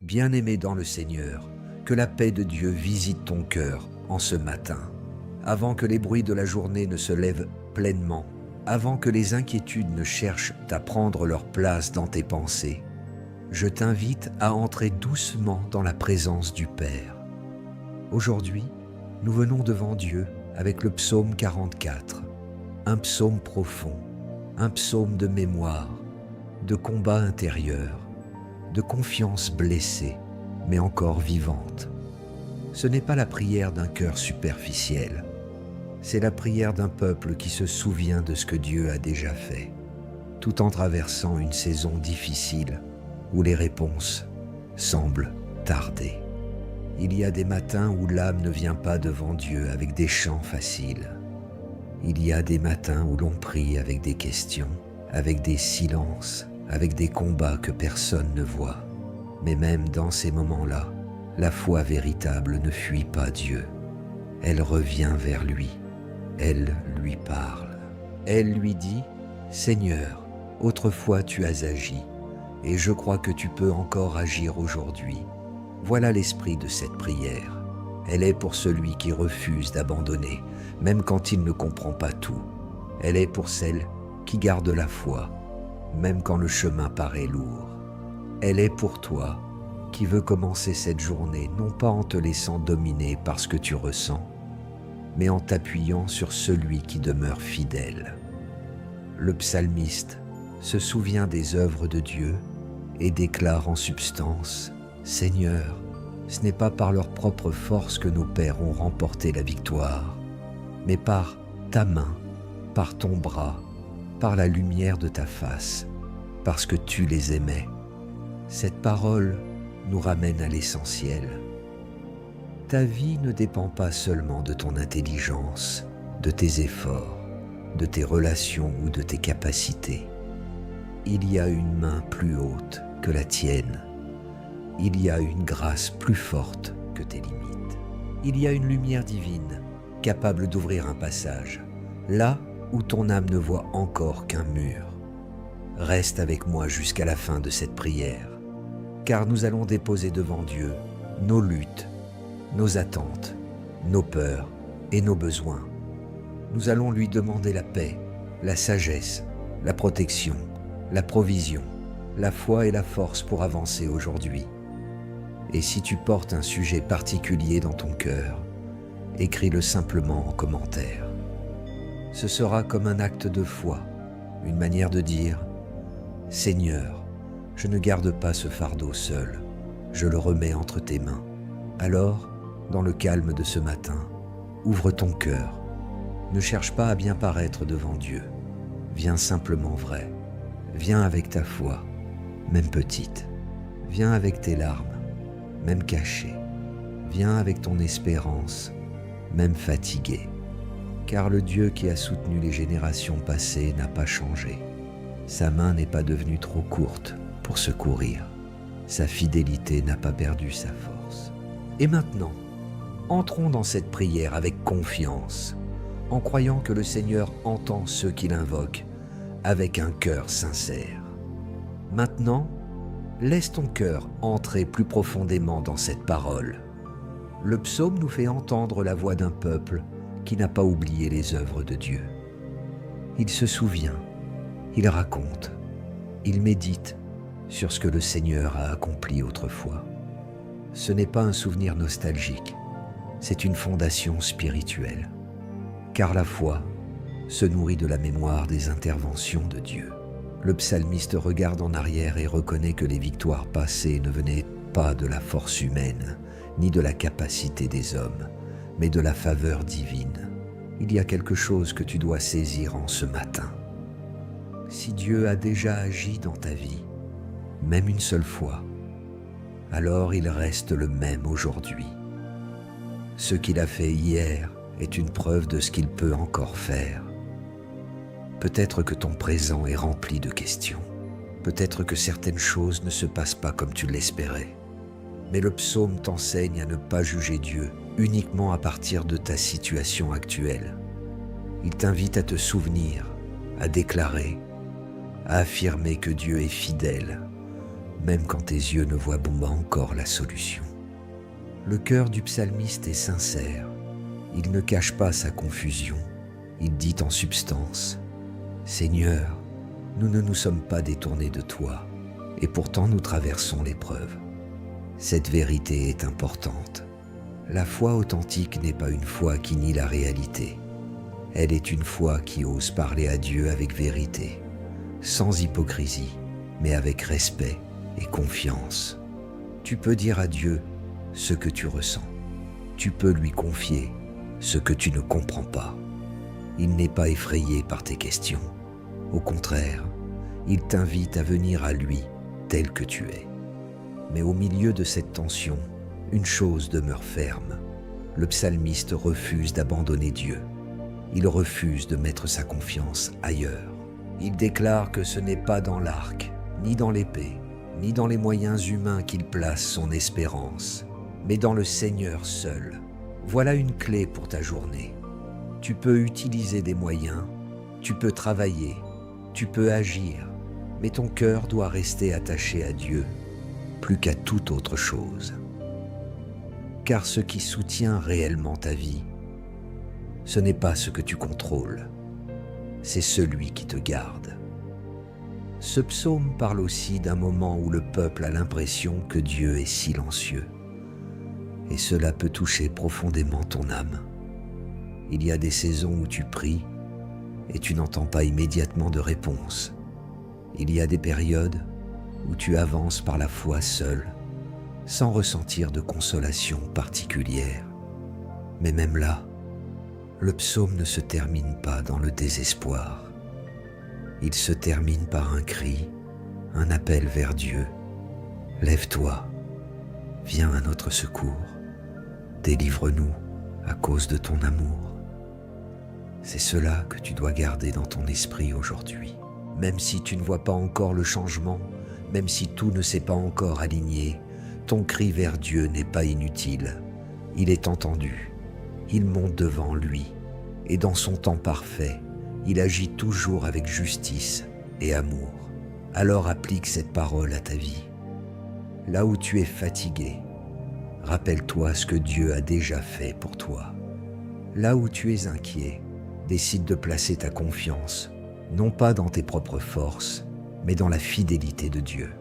Bien-aimé dans le Seigneur, que la paix de Dieu visite ton cœur en ce matin, avant que les bruits de la journée ne se lèvent pleinement, avant que les inquiétudes ne cherchent à prendre leur place dans tes pensées. Je t'invite à entrer doucement dans la présence du Père. Aujourd'hui, nous venons devant Dieu avec le psaume 44, un psaume profond, un psaume de mémoire, de combat intérieur, de confiance blessée, mais encore vivante. Ce n'est pas la prière d'un cœur superficiel, c'est la prière d'un peuple qui se souvient de ce que Dieu a déjà fait, tout en traversant une saison difficile où les réponses semblent tarder. Il y a des matins où l'âme ne vient pas devant Dieu avec des chants faciles. Il y a des matins où l'on prie avec des questions, avec des silences, avec des combats que personne ne voit. Mais même dans ces moments-là, la foi véritable ne fuit pas Dieu. Elle revient vers lui. Elle lui parle. Elle lui dit « Seigneur, autrefois tu as agi, et je crois que tu peux encore agir aujourd'hui. » Voilà l'esprit de cette prière. Elle est pour celui qui refuse d'abandonner, même quand il ne comprend pas tout. Elle est pour celle qui garde la foi, même quand le chemin paraît lourd. Elle est pour toi qui veut commencer cette journée non pas en te laissant dominer par ce que tu ressens, mais en t'appuyant sur celui qui demeure fidèle. Le psalmiste se souvient des œuvres de Dieu et déclare en substance « Seigneur, ce n'est pas par leur propre force que nos pères ont remporté la victoire, mais par ta main, par ton bras, par la lumière de ta face, parce que tu les aimais. » Cette parole nous ramène à l'essentiel. Ta vie ne dépend pas seulement de ton intelligence, de tes efforts, de tes relations ou de tes capacités. Il y a une main plus haute que la tienne. Il y a une grâce plus forte que tes limites. Il y a une lumière divine capable d'ouvrir un passage, là où ton âme ne voit encore qu'un mur. Reste avec moi jusqu'à la fin de cette prière, car nous allons déposer devant Dieu nos luttes, nos attentes, nos peurs et nos besoins. Nous allons lui demander la paix, la sagesse, la protection, la provision, la foi et la force pour avancer aujourd'hui. Et si tu portes un sujet particulier dans ton cœur, écris-le simplement en commentaire. Ce sera comme un acte de foi, une manière de dire « Seigneur, je ne garde pas ce fardeau seul, je le remets entre tes mains. » Alors, dans le calme de ce matin, ouvre ton cœur. Ne cherche pas à bien paraître devant Dieu. Viens simplement vrai. Viens avec ta foi, même petite. Viens avec tes larmes, même cachées. Viens avec ton espérance, même fatiguée. Car le Dieu qui a soutenu les générations passées n'a pas changé. Sa main n'est pas devenue trop courte pour secourir. Sa fidélité n'a pas perdu sa force. Et maintenant, entrons dans cette prière avec confiance, en croyant que le Seigneur entend ceux qui l'invoquent avec un cœur sincère. Maintenant, laisse ton cœur entrer plus profondément dans cette parole. Le psaume nous fait entendre la voix d'un peuple qui n'a pas oublié les œuvres de Dieu. Il se souvient, il raconte, il médite sur ce que le Seigneur a accompli autrefois. Ce n'est pas un souvenir nostalgique, c'est une fondation spirituelle. Car la foi se nourrit de la mémoire des interventions de Dieu. Le psalmiste regarde en arrière et reconnaît que les victoires passées ne venaient pas de la force humaine, ni de la capacité des hommes, mais de la faveur divine. Il y a quelque chose que tu dois saisir en ce matin. Si Dieu a déjà agi dans ta vie, même une seule fois, alors il reste le même aujourd'hui. Ce qu'il a fait hier est une preuve de ce qu'il peut encore faire. Peut-être que ton présent est rempli de questions. Peut-être que certaines choses ne se passent pas comme tu l'espérais. Mais le psaume t'enseigne à ne pas juger Dieu uniquement à partir de ta situation actuelle. Il t'invite à te souvenir, à déclarer, à affirmer que Dieu est fidèle, même quand tes yeux ne voient pas encore la solution. Le cœur du psalmiste est sincère. Il ne cache pas sa confusion. Il dit en substance, « Seigneur, nous ne nous sommes pas détournés de toi, et pourtant nous traversons l'épreuve. » Cette vérité est importante. La foi authentique n'est pas une foi qui nie la réalité. Elle est une foi qui ose parler à Dieu avec vérité, sans hypocrisie, mais avec respect et confiance. Tu peux dire à Dieu ce que tu ressens. Tu peux lui confier ce que tu ne comprends pas. Il n'est pas effrayé par tes questions. Au contraire, il t'invite à venir à lui tel que tu es. Mais au milieu de cette tension, une chose demeure ferme. Le psalmiste refuse d'abandonner Dieu. Il refuse de mettre sa confiance ailleurs. Il déclare que ce n'est pas dans l'arc, ni dans l'épée, ni dans les moyens humains qu'il place son espérance, mais dans le Seigneur seul. Voilà une clé pour ta journée. Tu peux utiliser des moyens, tu peux travailler, tu peux agir, mais ton cœur doit rester attaché à Dieu, plus qu'à toute autre chose. Car ce qui soutient réellement ta vie, ce n'est pas ce que tu contrôles, c'est celui qui te garde. Ce psaume parle aussi d'un moment où le peuple a l'impression que Dieu est silencieux. Et cela peut toucher profondément ton âme. Il y a des saisons où tu pries et tu n'entends pas immédiatement de réponse. Il y a des périodes où tu avances par la foi seul, sans ressentir de consolation particulière. Mais même là, le psaume ne se termine pas dans le désespoir. Il se termine par un cri, un appel vers Dieu. Lève-toi, viens à notre secours, délivre-nous à cause de ton amour. C'est cela que tu dois garder dans ton esprit aujourd'hui. Même si tu ne vois pas encore le changement, même si tout ne s'est pas encore aligné, ton cri vers Dieu n'est pas inutile. Il est entendu. Il monte devant lui, et dans son temps parfait, il agit toujours avec justice et amour. Alors applique cette parole à ta vie. Là où tu es fatigué, rappelle-toi ce que Dieu a déjà fait pour toi. Là où tu es inquiet, décide de placer ta confiance, non pas dans tes propres forces, mais dans la fidélité de Dieu.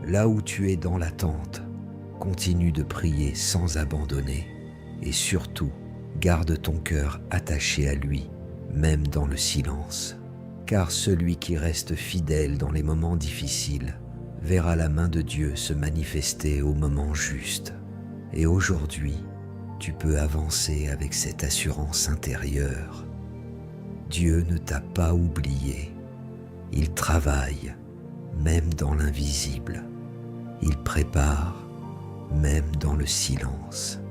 Là où tu es dans l'attente, continue de prier sans abandonner. Et surtout, garde ton cœur attaché à lui, même dans le silence. Car celui qui reste fidèle dans les moments difficiles verra la main de Dieu se manifester au moment juste. Et aujourd'hui, tu peux avancer avec cette assurance intérieure. Dieu ne t'a pas oublié. Il travaille, même dans l'invisible. Il prépare, même dans le silence.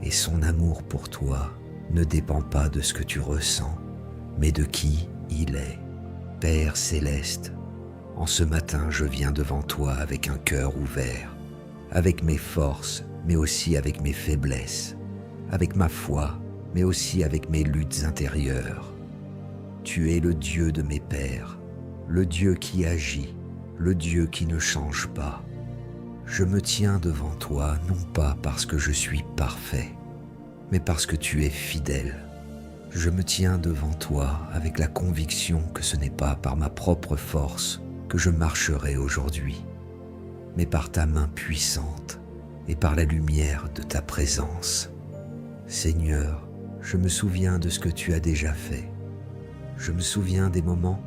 Et son amour pour toi ne dépend pas de ce que tu ressens, mais de qui il est. Père céleste, en ce matin je viens devant toi avec un cœur ouvert, avec mes forces, mais aussi avec mes faiblesses, avec ma foi, mais aussi avec mes luttes intérieures. Tu es le Dieu de mes pères, le Dieu qui agit, le Dieu qui ne change pas. Je me tiens devant toi non pas parce que je suis parfait, mais parce que tu es fidèle. Je me tiens devant toi avec la conviction que ce n'est pas par ma propre force que je marcherai aujourd'hui, mais par ta main puissante et par la lumière de ta présence. Seigneur, je me souviens de ce que tu as déjà fait. Je me souviens des moments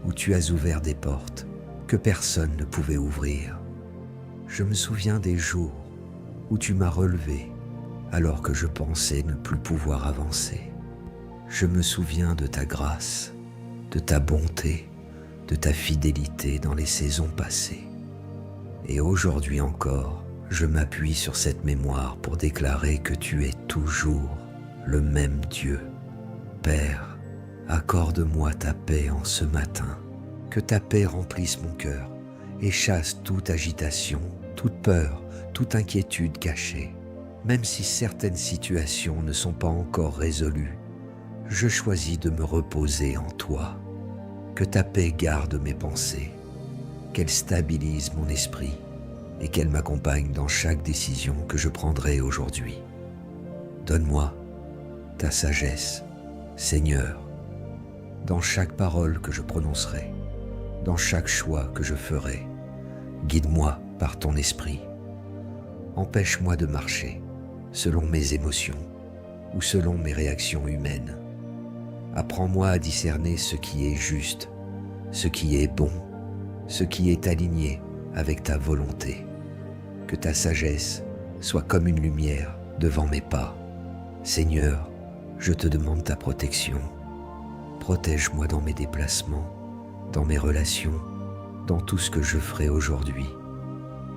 où tu as ouvert des portes que personne ne pouvait ouvrir. Je me souviens des jours où tu m'as relevé alors que je pensais ne plus pouvoir avancer. Je me souviens de ta grâce, de ta bonté, de ta fidélité dans les saisons passées. Et aujourd'hui encore, je m'appuie sur cette mémoire pour déclarer que tu es toujours le même Dieu. Père, accorde-moi ta paix en ce matin, que ta paix remplisse mon cœur et chasse toute agitation, toute peur, toute inquiétude cachée. Même si certaines situations ne sont pas encore résolues, je choisis de me reposer en toi. Que ta paix garde mes pensées, qu'elle stabilise mon esprit et qu'elle m'accompagne dans chaque décision que je prendrai aujourd'hui. Donne-moi ta sagesse, Seigneur, dans chaque parole que je prononcerai, dans chaque choix que je ferai. Guide-moi par ton esprit. Empêche-moi de marcher selon mes émotions ou selon mes réactions humaines. Apprends-moi à discerner ce qui est juste, ce qui est bon, ce qui est aligné avec ta volonté. Que ta sagesse soit comme une lumière devant mes pas. Seigneur, je te demande ta protection. Protège-moi dans mes déplacements, dans mes relations, dans tout ce que je ferai aujourd'hui.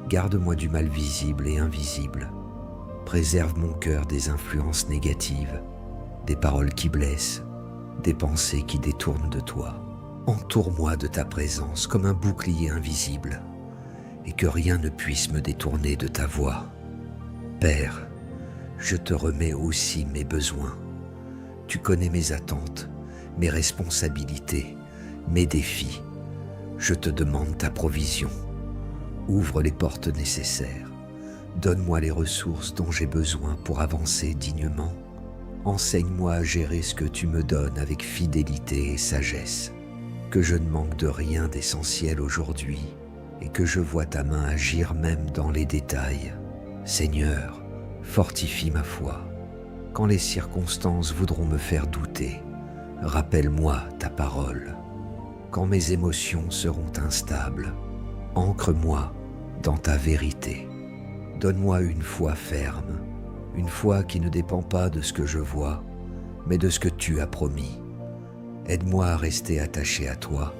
Garde-moi du mal visible et invisible. Préserve mon cœur des influences négatives, des paroles qui blessent, des pensées qui détournent de toi. Entoure-moi de ta présence comme un bouclier invisible, et que rien ne puisse me détourner de ta voix. Père, je te remets aussi mes besoins. Tu connais mes attentes, mes responsabilités, mes défis. Je te demande ta provision. Ouvre les portes nécessaires. Donne-moi les ressources dont j'ai besoin pour avancer dignement. Enseigne-moi à gérer ce que tu me donnes avec fidélité et sagesse. Que je ne manque de rien d'essentiel aujourd'hui et que je vois ta main agir même dans les détails. Seigneur, fortifie ma foi. Quand les circonstances voudront me faire douter, rappelle-moi ta parole. Quand mes émotions seront instables, ancre-moi dans ta vérité. Donne-moi une foi ferme, une foi qui ne dépend pas de ce que je vois, mais de ce que tu as promis. Aide-moi à rester attaché à toi,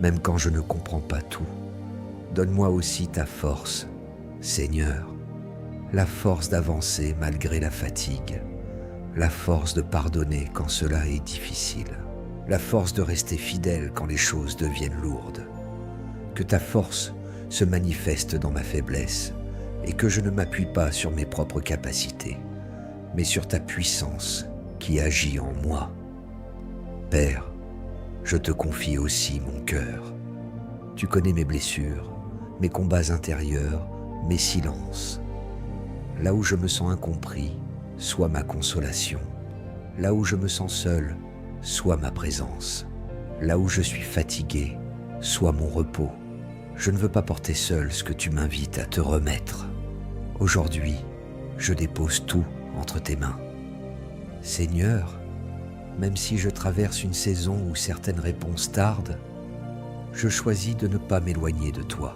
même quand je ne comprends pas tout. Donne-moi aussi ta force, Seigneur, la force d'avancer malgré la fatigue, la force de pardonner quand cela est difficile, la force de rester fidèle quand les choses deviennent lourdes. Que ta force se manifeste dans ma faiblesse et que je ne m'appuie pas sur mes propres capacités, mais sur ta puissance qui agit en moi. Père, je te confie aussi mon cœur. Tu connais mes blessures, mes combats intérieurs, mes silences. Là où je me sens incompris, sois ma consolation. Là où je me sens seul, sois ma présence. Là où je suis fatigué, sois mon repos. Je ne veux pas porter seul ce que tu m'invites à te remettre. Aujourd'hui, je dépose tout entre tes mains. Seigneur, même si je traverse une saison où certaines réponses tardent, je choisis de ne pas m'éloigner de toi.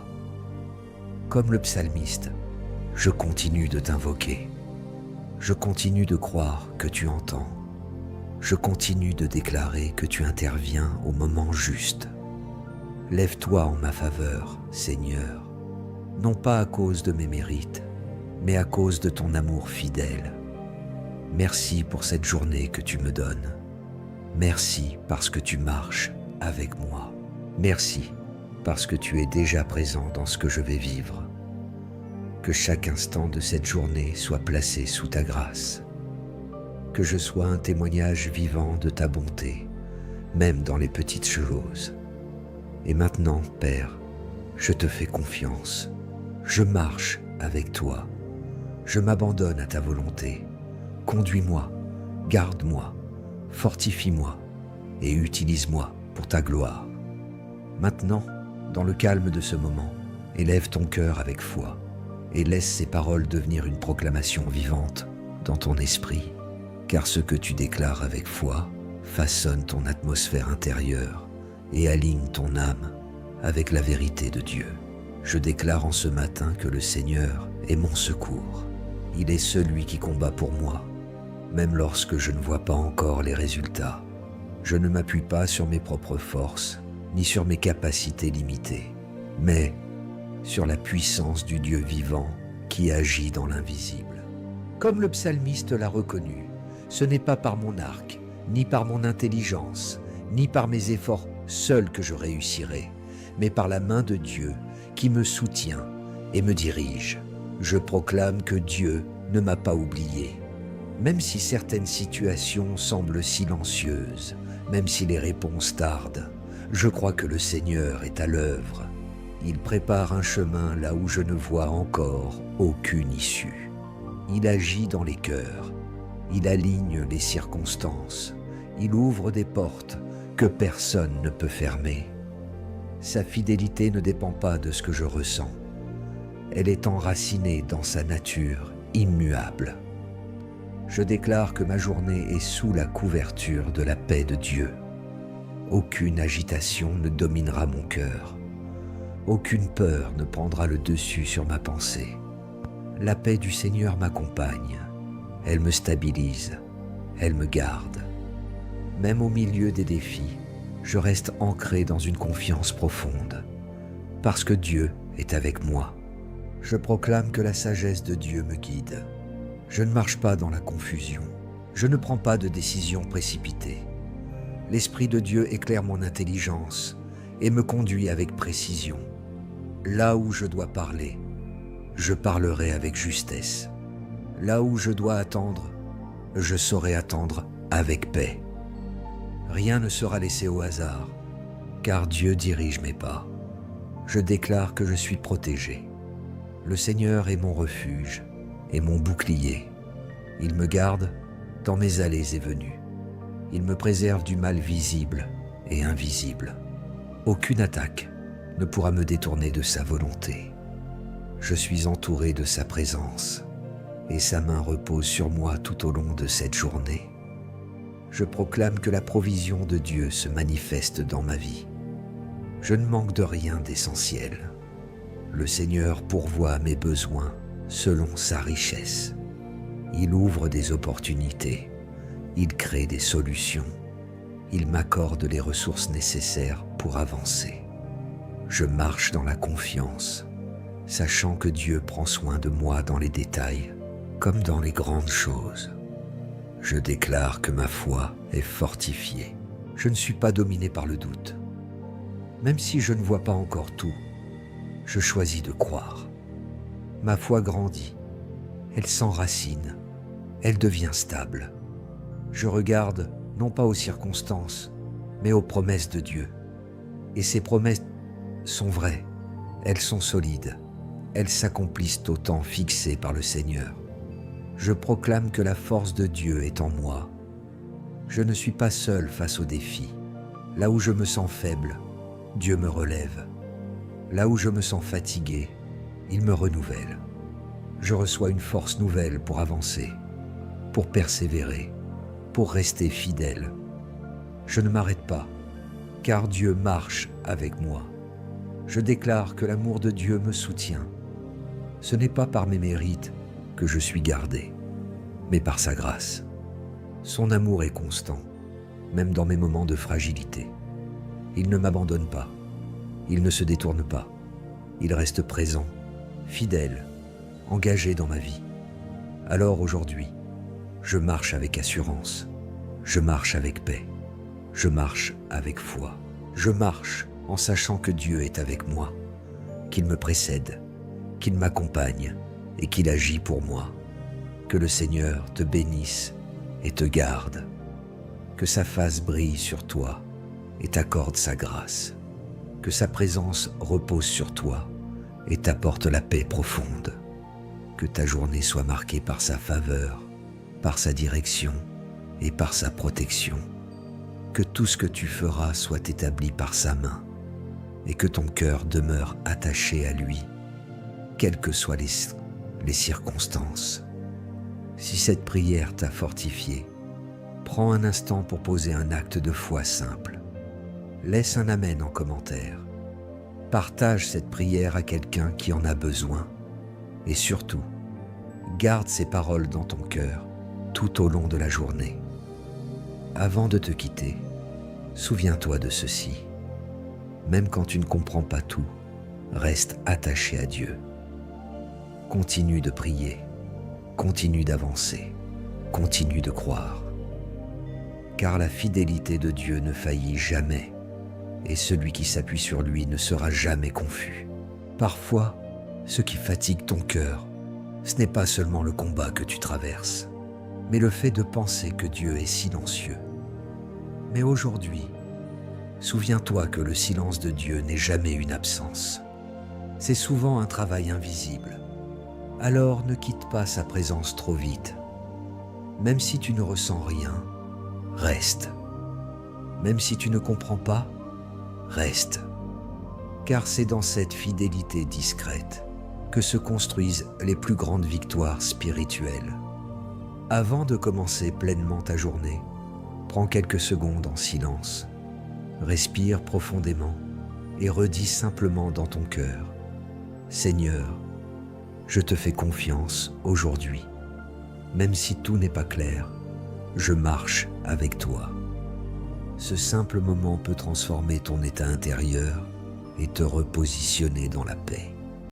Comme le psalmiste, je continue de t'invoquer. Je continue de croire que tu entends. Je continue de déclarer que tu interviens au moment juste. Lève-toi en ma faveur, Seigneur, non pas à cause de mes mérites, mais à cause de ton amour fidèle. Merci pour cette journée que tu me donnes. Merci parce que tu marches avec moi. Merci parce que tu es déjà présent dans ce que je vais vivre. Que chaque instant de cette journée soit placé sous ta grâce. Que je sois un témoignage vivant de ta bonté, même dans les petites choses. Et maintenant, Père, je te fais confiance. Je marche avec toi. Je m'abandonne à ta volonté. Conduis-moi, garde-moi, fortifie-moi et utilise-moi pour ta gloire. Maintenant, dans le calme de ce moment, élève ton cœur avec foi et laisse ces paroles devenir une proclamation vivante dans ton esprit, car ce que tu déclares avec foi façonne ton atmosphère intérieure et aligne ton âme avec la vérité de Dieu. Je déclare en ce matin que le Seigneur est mon secours. Il est celui qui combat pour moi, même lorsque je ne vois pas encore les résultats. Je ne m'appuie pas sur mes propres forces, ni sur mes capacités limitées, mais sur la puissance du Dieu vivant qui agit dans l'invisible. Comme le psalmiste l'a reconnu, ce n'est pas par mon arc, ni par mon intelligence, ni par mes efforts seuls que je réussirai, mais par la main de Dieu qui me soutient et me dirige. Je proclame que Dieu ne m'a pas oublié. Même si certaines situations semblent silencieuses, même si les réponses tardent, je crois que le Seigneur est à l'œuvre. Il prépare un chemin là où je ne vois encore aucune issue. Il agit dans les cœurs. Il aligne les circonstances. Il ouvre des portes que personne ne peut fermer. Sa fidélité ne dépend pas de ce que je ressens. Elle est enracinée dans sa nature immuable. Je déclare que ma journée est sous la couverture de la paix de Dieu. Aucune agitation ne dominera mon cœur. Aucune peur ne prendra le dessus sur ma pensée. La paix du Seigneur m'accompagne. Elle me stabilise. Elle me garde. Même au milieu des défis, je reste ancré dans une confiance profonde. Parce que Dieu est avec moi. Je proclame que la sagesse de Dieu me guide. Je ne marche pas dans la confusion. Je ne prends pas de décisions précipitées. L'Esprit de Dieu éclaire mon intelligence et me conduit avec précision. Là où je dois parler, je parlerai avec justesse. Là où je dois attendre, je saurai attendre avec paix. Rien ne sera laissé au hasard, car Dieu dirige mes pas. Je déclare que je suis protégé. Le Seigneur est mon refuge et mon bouclier. Il me garde dans mes allées et venues. Il me préserve du mal visible et invisible. Aucune attaque ne pourra me détourner de sa volonté. Je suis entouré de sa présence et sa main repose sur moi tout au long de cette journée. Je proclame que la provision de Dieu se manifeste dans ma vie. Je ne manque de rien d'essentiel. Le Seigneur pourvoit à mes besoins selon sa richesse. Il ouvre des opportunités. Il crée des solutions. Il m'accorde les ressources nécessaires pour avancer. Je marche dans la confiance, sachant que Dieu prend soin de moi dans les détails, comme dans les grandes choses. Je déclare que ma foi est fortifiée. Je ne suis pas dominé par le doute. Même si je ne vois pas encore tout, je choisis de croire. Ma foi grandit, elle s'enracine, elle devient stable. Je regarde non pas aux circonstances, mais aux promesses de Dieu. Et ces promesses sont vraies, elles sont solides, elles s'accomplissent au temps fixé par le Seigneur. Je proclame que la force de Dieu est en moi. Je ne suis pas seul face aux défis. Là où je me sens faible, Dieu me relève. Là où je me sens fatigué, il me renouvelle. Je reçois une force nouvelle pour avancer, pour persévérer, pour rester fidèle. Je ne m'arrête pas, car Dieu marche avec moi. Je déclare que l'amour de Dieu me soutient. Ce n'est pas par mes mérites que je suis gardé, mais par sa grâce. Son amour est constant, même dans mes moments de fragilité. Il ne m'abandonne pas, il ne se détourne pas. Il reste présent, fidèle, engagé dans ma vie. Alors aujourd'hui, je marche avec assurance, je marche avec paix, je marche avec foi. Je marche en sachant que Dieu est avec moi, qu'il me précède, qu'il m'accompagne et qu'il agit pour moi. Que le Seigneur te bénisse et te garde, que sa face brille sur toi et t'accorde sa grâce, que sa présence repose sur toi et t'apporte la paix profonde, que ta journée soit marquée par sa faveur, par sa direction et par sa protection, que tout ce que tu feras soit établi par sa main et que ton cœur demeure attaché à lui, quelles que soient les circonstances. Si cette prière t'a fortifié, prends un instant pour poser un acte de foi simple. Laisse un amen en commentaire. Partage cette prière à quelqu'un qui en a besoin. Et surtout, garde ces paroles dans ton cœur tout au long de la journée. Avant de te quitter, souviens-toi de ceci. Même quand tu ne comprends pas tout, reste attaché à Dieu. Continue de prier, continue d'avancer, continue de croire. Car la fidélité de Dieu ne faillit jamais, et celui qui s'appuie sur lui ne sera jamais confus. Parfois, ce qui fatigue ton cœur, ce n'est pas seulement le combat que tu traverses, mais le fait de penser que Dieu est silencieux. Mais aujourd'hui, souviens-toi que le silence de Dieu n'est jamais une absence. c'est souvent un travail invisible. Alors ne quitte pas sa présence trop vite. Même si tu ne ressens rien, reste. Même si tu ne comprends pas, reste. Car c'est dans cette fidélité discrète que se construisent les plus grandes victoires spirituelles. Avant de commencer pleinement ta journée, prends quelques secondes en silence. Respire profondément et redis simplement dans ton cœur: Seigneur, je te fais confiance aujourd'hui. Même si tout n'est pas clair, je marche avec toi. Ce simple moment peut transformer ton état intérieur et te repositionner dans la paix.